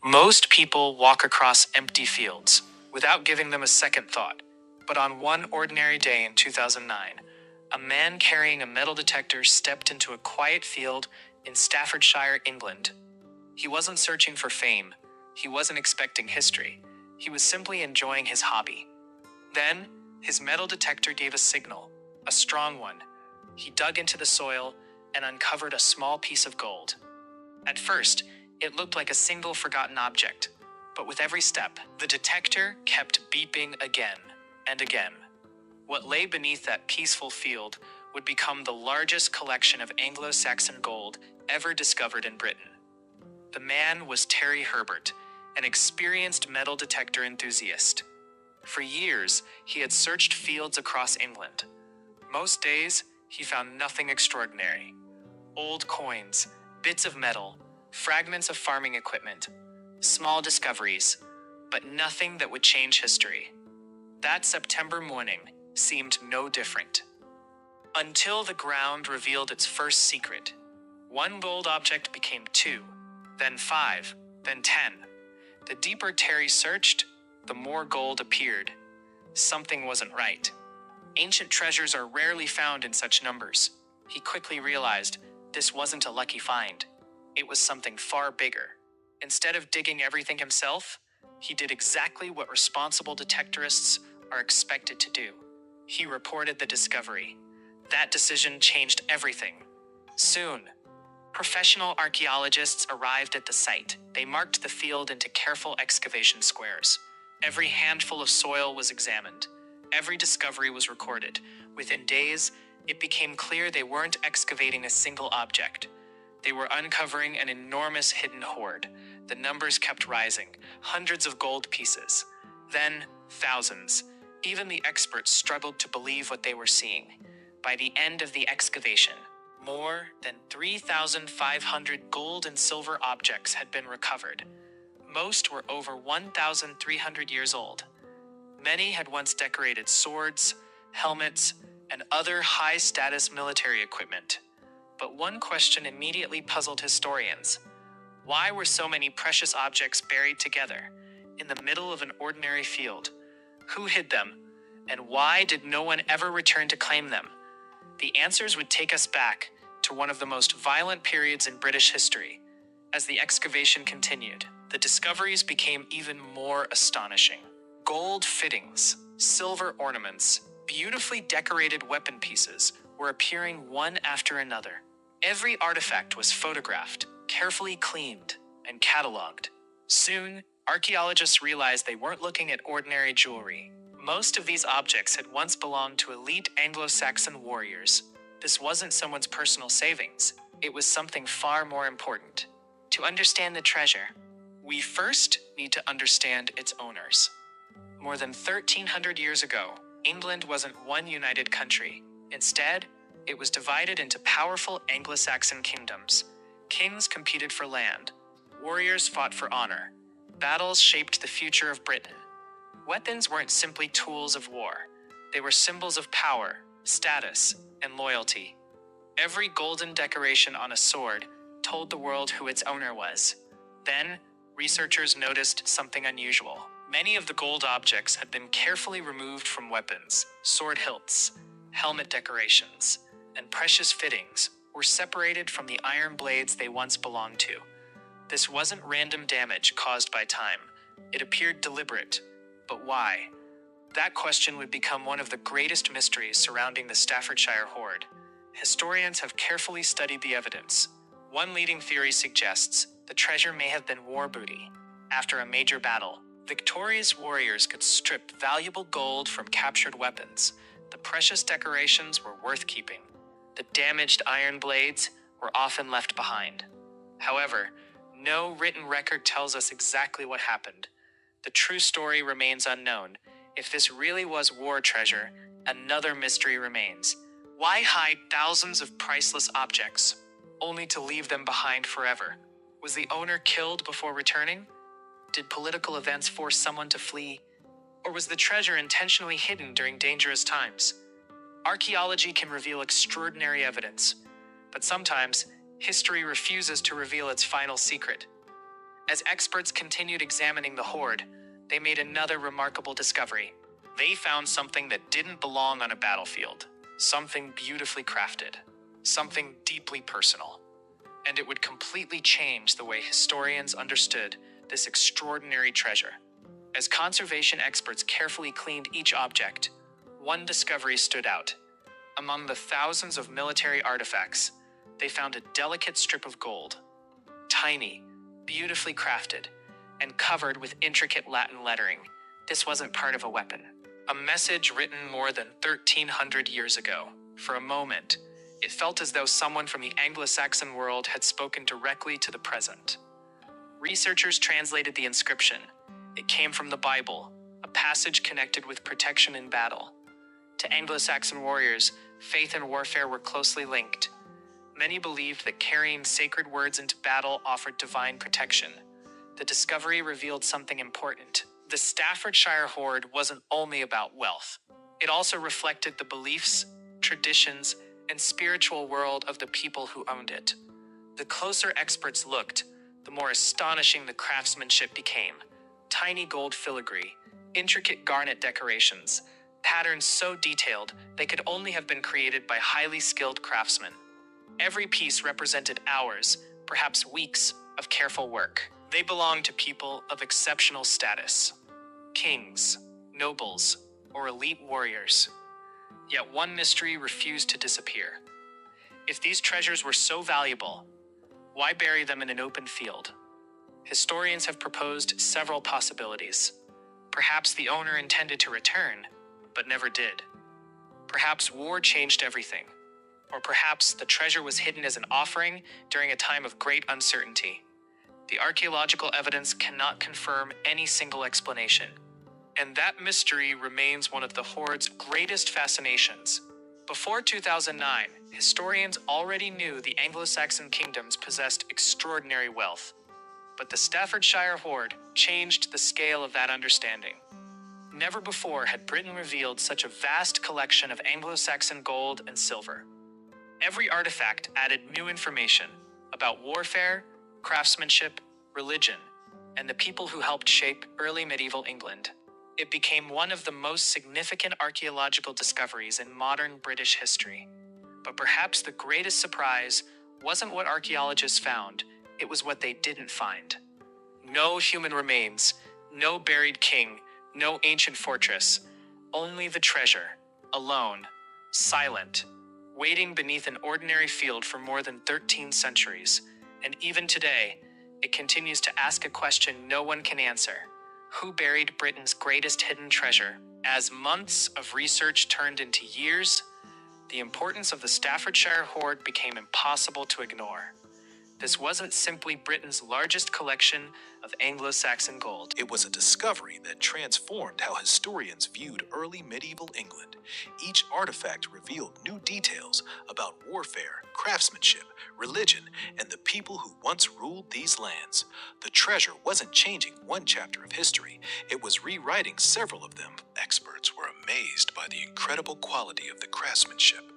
Most people walk across empty fields without giving them a second thought. But on one ordinary day in 2009, a man carrying a metal detector stepped into a quiet field in Staffordshire, England. He wasn't searching for fame. He wasn't expecting history. He was simply enjoying his hobby. Then, his metal detector gave a signal, a strong one. He dug into the soil and uncovered a small piece of gold. At first, it looked like a single forgotten object, but with every step, the detector kept beeping again and again. What lay beneath that peaceful field would become the largest collection of Anglo-Saxon gold ever discovered in Britain. The man was Terry Herbert, an experienced metal detector enthusiast. For years, he had searched fields across England. Most days, he found nothing extraordinary. Old coins, bits of metal, fragments of farming equipment, small discoveries, but nothing that would change history. That September morning seemed no different. Until the ground revealed its first secret. One gold object became 2, then 5, then 10. The deeper Terry searched, the more gold appeared. Something wasn't right. Ancient treasures are rarely found in such numbers. He quickly realized this wasn't a lucky find. It was something far bigger. Instead of digging everything himself, he did exactly what responsible detectorists are expected to do. He reported the discovery. That decision changed everything. Soon, professional archaeologists arrived at the site. They marked the field into careful excavation squares. Every handful of soil was examined. Every discovery was recorded. Within days, it became clear they weren't excavating a single object. They were uncovering an enormous hidden hoard. The numbers kept rising, hundreds of gold pieces. Then, thousands. Even the experts struggled to believe what they were seeing. By the end of the excavation, more than 3,500 gold and silver objects had been recovered. Most were over 1,300 years old. Many had once decorated swords, helmets, and other high-status military equipment. But one question immediately puzzled historians. Why were so many precious objects buried together, in the middle of an ordinary field? Who hid them? And why did no one ever return to claim them? The answers would take us back to one of the most violent periods in British history. As the excavation continued, the discoveries became even more astonishing. Gold fittings, silver ornaments, beautifully decorated weapon pieces were appearing one after another. Every artifact was photographed, carefully cleaned, and cataloged. Soon, archaeologists realized they weren't looking at ordinary jewelry. Most of these objects had once belonged to elite Anglo-Saxon warriors. This wasn't someone's personal savings. It was something far more important. To understand the treasure, we first need to understand its owners. More than 1,300 years ago, England wasn't one united country. Instead, it was divided into powerful Anglo-Saxon kingdoms. Kings competed for land. Warriors fought for honor. Battles shaped the future of Britain. Weapons weren't simply tools of war. They were symbols of power, status, and loyalty. Every golden decoration on a sword told the world who its owner was. Then, researchers noticed something unusual. Many of the gold objects had been carefully removed from weapons. Sword hilts, helmet decorations, and precious fittings were separated from the iron blades they once belonged to. This wasn't random damage caused by time. It appeared deliberate. But why? That question would become one of the greatest mysteries surrounding the Staffordshire Hoard. Historians have carefully studied the evidence. One leading theory suggests the treasure may have been war booty. After a major battle, victorious warriors could strip valuable gold from captured weapons. The precious decorations were worth keeping. The damaged iron blades were often left behind. However, no written record tells us exactly what happened. The true story remains unknown. If this really was war treasure, another mystery remains. Why hide thousands of priceless objects, only to leave them behind forever? Was the owner killed before returning? Did political events force someone to flee? Or was the treasure intentionally hidden during dangerous times? Archaeology can reveal extraordinary evidence, but sometimes history refuses to reveal its final secret. As experts continued examining the hoard, they made another remarkable discovery. They found something that didn't belong on a battlefield, something beautifully crafted, something deeply personal. And it would completely change the way historians understood this extraordinary treasure. As conservation experts carefully cleaned each object, one discovery stood out. Among the thousands of military artifacts, they found a delicate strip of gold, tiny, beautifully crafted, and covered with intricate Latin lettering. This wasn't part of a weapon. A message written more than 1,300 years ago. For a moment, it felt as though someone from the Anglo-Saxon world had spoken directly to the present. Researchers translated the inscription. It came from the Bible, a passage connected with protection in battle. To Anglo-Saxon warriors, faith and warfare were closely linked. Many believed that carrying sacred words into battle offered divine protection. The discovery revealed something important. The Staffordshire Hoard wasn't only about wealth. It also reflected the beliefs, traditions, and spiritual world of the people who owned it. The closer experts looked, the more astonishing the craftsmanship became. Tiny gold filigree, intricate garnet decorations, patterns so detailed they could only have been created by highly skilled craftsmen. Every piece represented hours, perhaps weeks, of careful work. They belonged to people of exceptional status. Kings, nobles, or elite warriors. Yet one mystery refused to disappear. If these treasures were so valuable, why bury them in an open field? Historians have proposed several possibilities. Perhaps the owner intended to return, but never did. Perhaps war changed everything. Or perhaps the treasure was hidden as an offering during a time of great uncertainty. The archaeological evidence cannot confirm any single explanation. And that mystery remains one of the hoard's greatest fascinations. Before 2009, historians already knew the Anglo-Saxon kingdoms possessed extraordinary wealth. But the Staffordshire Hoard changed the scale of that understanding. Never before had Britain revealed such a vast collection of Anglo-Saxon gold and silver. Every artifact added new information about warfare, craftsmanship, religion, and the people who helped shape early medieval England. It became one of the most significant archaeological discoveries in modern British history. But perhaps the greatest surprise wasn't what archaeologists found, it was what they didn't find. No human remains, no buried king, no ancient fortress, only the treasure, alone, silent, waiting beneath an ordinary field for more than 13 centuries. And even today, it continues to ask a question no one can answer. Who buried Britain's greatest hidden treasure? As months of research turned into years, the importance of the Staffordshire Hoard became impossible to ignore. This wasn't simply Britain's largest collection of Anglo-Saxon gold. It was a discovery that transformed how historians viewed early medieval England. Each artifact revealed new details about warfare, craftsmanship, religion, and the people who once ruled these lands. The treasure wasn't changing one chapter of history, it was rewriting several of them. Experts were amazed by the incredible quality of the craftsmanship.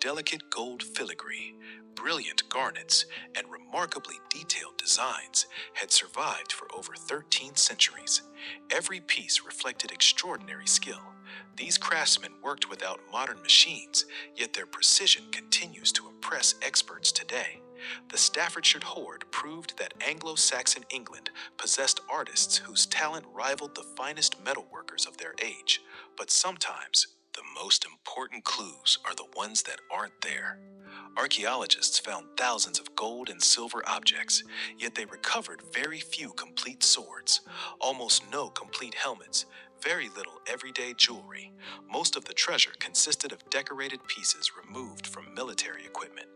Delicate gold filigree, brilliant garnets, and remarkably detailed designs had survived for over 13 centuries. Every piece reflected extraordinary skill. These craftsmen worked without modern machines, yet their precision continues to impress experts today. The Staffordshire Hoard proved that Anglo-Saxon England possessed artists whose talent rivaled the finest metalworkers of their age. But sometimes, the most important clues are the ones that aren't there. Archaeologists found thousands of gold and silver objects, yet they recovered very few complete swords, almost no complete helmets, very little everyday jewelry. Most of the treasure consisted of decorated pieces removed from military equipment.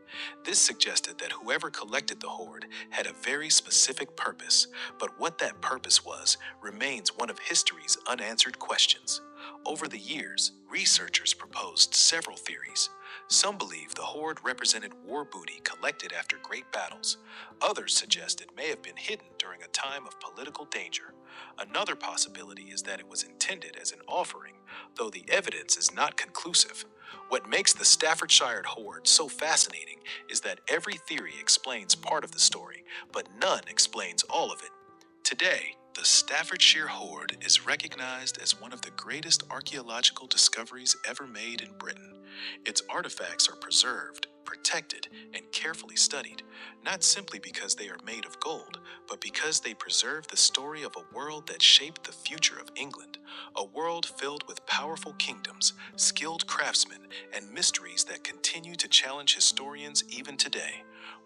This suggested that whoever collected the hoard had a very specific purpose, but what that purpose was remains one of history's unanswered questions. Over the years, researchers proposed several theories. Some believe the hoard represented war booty collected after great battles. Others suggest it may have been hidden during a time of political danger. Another possibility is that it was intended as an offering, though the evidence is not conclusive. What makes the Staffordshire Hoard so fascinating is that every theory explains part of the story, but none explains all of it. Today, the Staffordshire Hoard is recognized as one of the greatest archaeological discoveries ever made in Britain. Its artifacts are preserved, protected, and carefully studied, not simply because they are made of gold, but because they preserve the story of a world that shaped the future of England, a world filled with powerful kingdoms, skilled craftsmen, and mysteries that continue to challenge historians even today.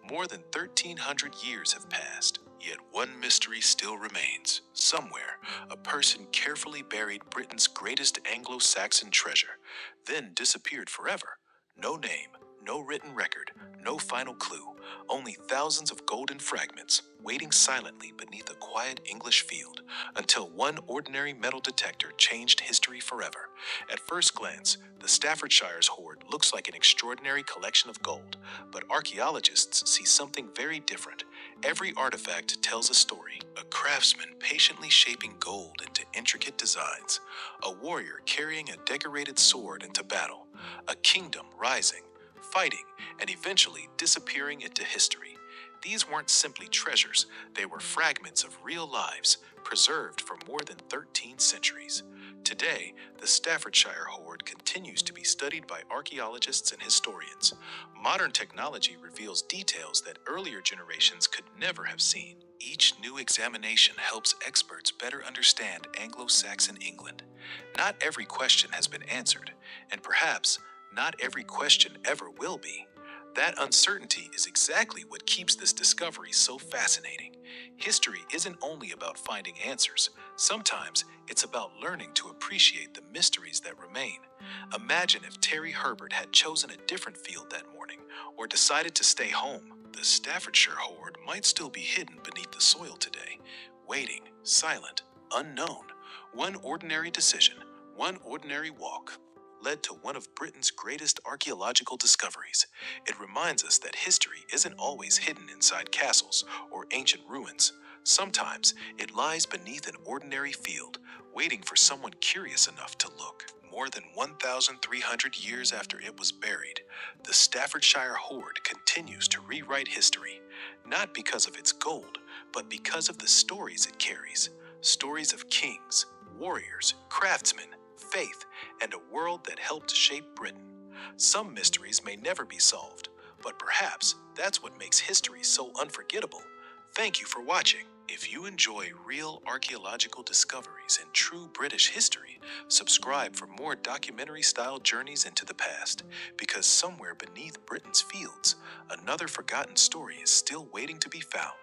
More than 1,300 years have passed, yet one mystery still remains. Somewhere, a person carefully buried Britain's greatest Anglo-Saxon treasure, then disappeared forever. No name, no written record, no final clue, only thousands of golden fragments waiting silently beneath a quiet English field until one ordinary metal detector changed history forever. At first glance, the Staffordshire's hoard looks like an extraordinary collection of gold, but archaeologists see something very different. Every artifact tells a story, a craftsman patiently shaping gold into intricate designs, a warrior carrying a decorated sword into battle, a kingdom rising, fighting, and eventually disappearing into history. These weren't simply treasures, they were fragments of real lives, preserved for more than 13 centuries. Today, the Staffordshire Hoard continues to be studied by archaeologists and historians. Modern technology reveals details that earlier generations could never have seen. Each new examination helps experts better understand Anglo-Saxon England. Not every question has been answered, and perhaps not every question ever will be. That uncertainty is exactly what keeps this discovery so fascinating. History isn't only about finding answers. Sometimes it's about learning to appreciate the mysteries that remain. Imagine if Terry Herbert had chosen a different field that morning, or decided to stay home. The Staffordshire Hoard might still be hidden beneath the soil today, waiting, silent, unknown. One ordinary decision, one ordinary walk, led to one of Britain's greatest archaeological discoveries. It reminds us that history isn't always hidden inside castles or ancient ruins. Sometimes it lies beneath an ordinary field, waiting for someone curious enough to look. More than 1,300 years after it was buried, the Staffordshire Hoard continues to rewrite history, not because of its gold, but because of the stories it carries. Stories of kings, warriors, craftsmen, faith, and a world that helped shape Britain. Some mysteries may never be solved, but perhaps that's what makes history so unforgettable. Thank you for watching. If you enjoy real archaeological discoveries and true British history, subscribe for more documentary-style journeys into the past, because somewhere beneath Britain's fields, another forgotten story is still waiting to be found.